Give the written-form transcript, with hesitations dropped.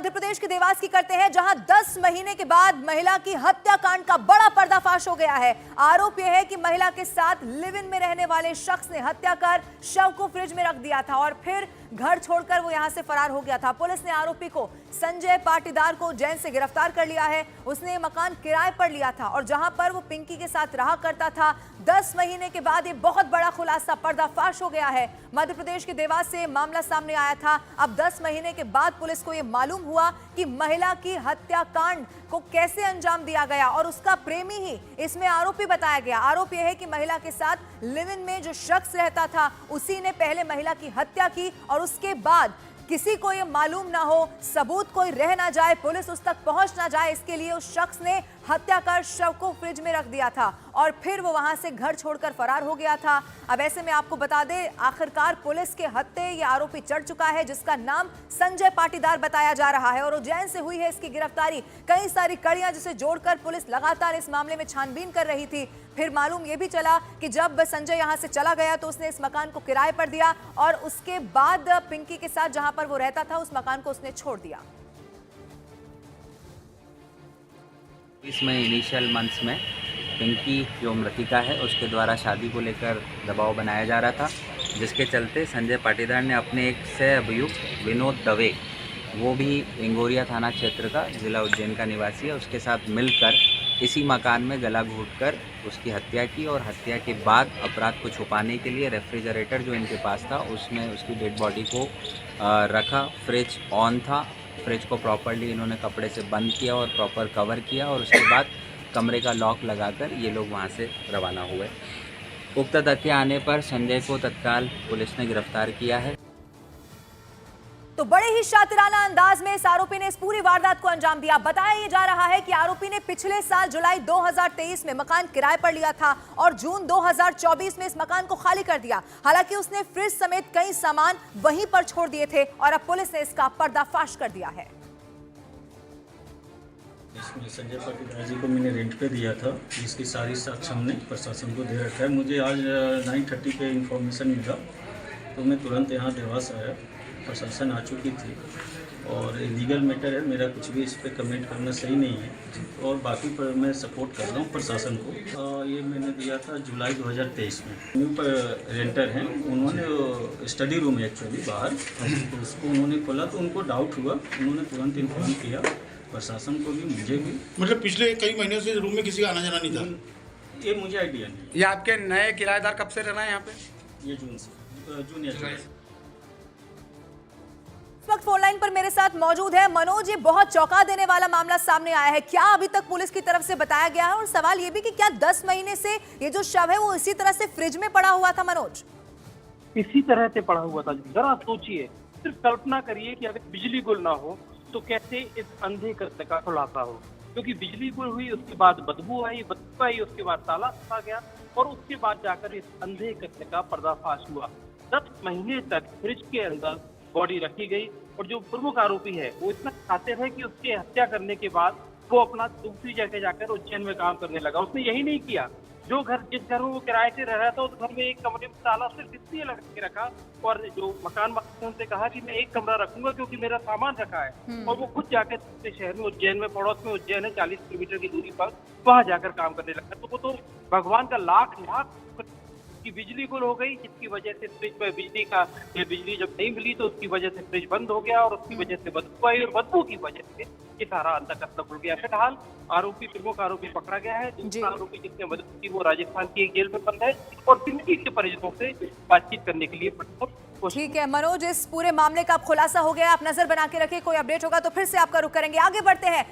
मध्य प्रदेश के देवास की करते हैं, जहां 10 महीने के बाद महिला की हत्याकांड का बड़ा पर्दाफाश हो गया है। आरोप यह है कि महिला के साथ लिव इन में रहने वाले शख्स ने हत्या कर शव को फ्रिज में रख दिया था और फिर घर छोड़कर वो यहां से फरार हो गया था। पुलिस ने आरोपी को संजय पाटीदार को उज्जैन से गिरफ्तार कर लिया है। उसने मकान किराए पर लिया था और जहां पर वो पिंकी के साथ रहा करता था। 10 महीने के बाद ये बहुत बड़ा खुलासा, पर्दाफाश हो गया है। मध्य प्रदेश के देवास से मामला सामने आया था। अब 10 महीने के बाद पुलिस को यह मालूम हुआ कि महिला की हत्याकांड को कैसे अंजाम दिया गया और उसका प्रेमी ही इसमें आरोपी बताया गया। आरोप यह है कि महिला के साथ लिव इन में जो शख्स रहता था उसी ने पहले महिला की हत्या की और उसके बाद किसी को यह मालूम ना हो, सबूत कोई रह ना जाए, पुलिस उस तक पहुंच ना जाए, इसके लिए उस शख्स ने हत्या कर शव को फ्रिज में रख दिया था और फिर वो वहां से घर छोड़कर फरार हो गया था। अब ऐसे में आपको बता दें, आखिरकार पुलिस के हत्थे ये आरोपी चढ़ चुका है जिसका नाम संजय पाटीदार बताया जा रहा है और उज्जैन से हुई है इसकी गिरफ्तारी। कई सारी कड़ियां जिसे जोड़कर पुलिस लगातार इस मामले में छानबीन कर रही थी। फिर मालूम यह भी चला कि जब संजय यहां से चला गया तो उसने इस मकान को किराए पर दिया और उसके बाद पिंकी के साथ जहां पर वो रहता था उस मकान को उसने छोड़ दिया। इसमें इनिशियल मंथ्स में पिंकी जो मृतिका है उसके द्वारा शादी को लेकर दबाव बनाया जा रहा था, जिसके चलते संजय पाटीदार ने अपने एक सह अभियुक्त विनोद दवे, वो भी इंगोरिया थाना क्षेत्र का, जिला उज्जैन का निवासी है, उसके साथ मिलकर इसी मकान में गला घोंटकर उसकी हत्या की और हत्या के बाद अपराध को छुपाने के लिए रेफ्रिजरेटर जो इनके पास था उसमें उसकी डेड बॉडी को रखा। फ्रिज ऑन था, फ्रिज को प्रॉपर्ली इन्होंने कपड़े से बंद किया और प्रॉपर कवर किया और उसके बाद कमरे का लॉक लगाकर ये लोग वहाँ से रवाना हुए। उक्त तथ्य आने पर संजय को तत्काल पुलिस ने गिरफ्तार किया है। तो बड़े ही शातिराना अंदाज में इस आरोपी ने इस पूरी वारदात को अंजाम दिया। बताया ये जा रहा है कि आरोपी ने पिछले साल जुलाई 2023 में मकान किराए पर लिया था और जून 2024 में इस मकान को खाली कर दिया। हालांकि उसने फ्रिज समेत कई सामान वहीं पर छोड़ दिए थे और अब पुलिस ने इसका पर्दाफाश कर दिया है। इसमें संजय पाटीदार जी को मैंने रेंट पे दिया था, जिसकी सारी साक्ष्य हमने प्रशासन को दे रखा है। मुझे आज 9:30 पे इंफॉर्मेशन मिला तो मैं तुरंत यहाँ देवास आया। प्रशासन आ चुकी थी और लीगल मैटर है, मेरा कुछ भी इस पर कमेंट करना सही नहीं है और बाकी पर मैं सपोर्ट कर रहा हूँ प्रशासन को। ये मैंने दिया था जुलाई 2023 में। न्यू पर रेंटर हैं, उन्होंने स्टडी रूम है एक्चुअली बाहर, तो उसको उन्होंने खोला तो उनको डाउट हुआ, उन्होंने तुरंत इन्फॉर्म किया प्रशासन को भी, मुझे भी। मतलब पिछले कई महीनों से रूम में किसी का आना जाना नहीं था? ये मुझे आइडिया नहीं। ये आपके नए किराएदार कब से रहना है यहाँ पे? ये जून या जुलाई से। इस वक्त फोन लाइन पर मेरे साथ मौजूद है मनोज। ये बहुत चौंका देने वाला मामला सामने आया है, क्या अभी तक पुलिस की तरफ से बताया गया है? और सवाल ये भी कि क्या 10 महीने से ये जो शव है वो इसी तरह से फ्रिज में पड़ा हुआ था? मनोज, इसी तरह से पड़ा हुआ था। जरा सोचिए, सिर्फ कल्पना करिए कि अगर बिजली गुल ना हो तो कैसे इस अंधे कृत्य का खुलासा हो, क्योंकि बिजली गुल हुई, उसके बाद बदबू आई, उसके बाद ताला फंसा गया और उसके बाद जाकर इस अंधे कृत्य का पर्दाफाश हुआ। 10 महीने तक फ्रिज के अंदर बॉडी रखी गई और जो प्रमुख आरोपी है वो इतना खातिर है कि उसकी हत्या करने के बाद वो अपना दूसरी जगह जाकर उज्जैन में काम करने लगा। उसने यही नहीं किया, जो घर जिस घर में वो किराए से रह रहा था उस घर में एक कमरे में ताला सिर्फ इसलिए लगा के रखा और जो मकान मालिक ने उनसे कहा कि मैं एक कमरा रखूंगा क्योंकि मेरा सामान रखा है, और वो खुद जाकर दूसरे शहर में उज्जैन में, पड़ोस में उज्जैन है 40 किलोमीटर की दूरी पर, वहां जाकर काम करने लगा। तो वो तो भगवान का लाख की बिजली गुल हो गई, जिसकी वजह से फ्रिज में बिजली जब नहीं मिली तो उसकी वजह से फ्रिज बंद हो गया और उसकी वजह से बदबू आई और बदबू की वजह से ये सारा अंतकर्तव्य खुल गया। फिलहाल आरोपी, प्रमुख आरोपी पकड़ा गया है। दूसरा आरोपी जिसने मदद की वो राजस्थान की एक जेल में बंद है और पिंकी के परिजनों से बातचीत करने के लिए। ठीक है मनोज, इस पूरे मामले का अब खुलासा हो गया। आप नजर बना के रखिए, कोई अपडेट होगा तो फिर से आपका रुख करेंगे। आगे बढ़ते हैं,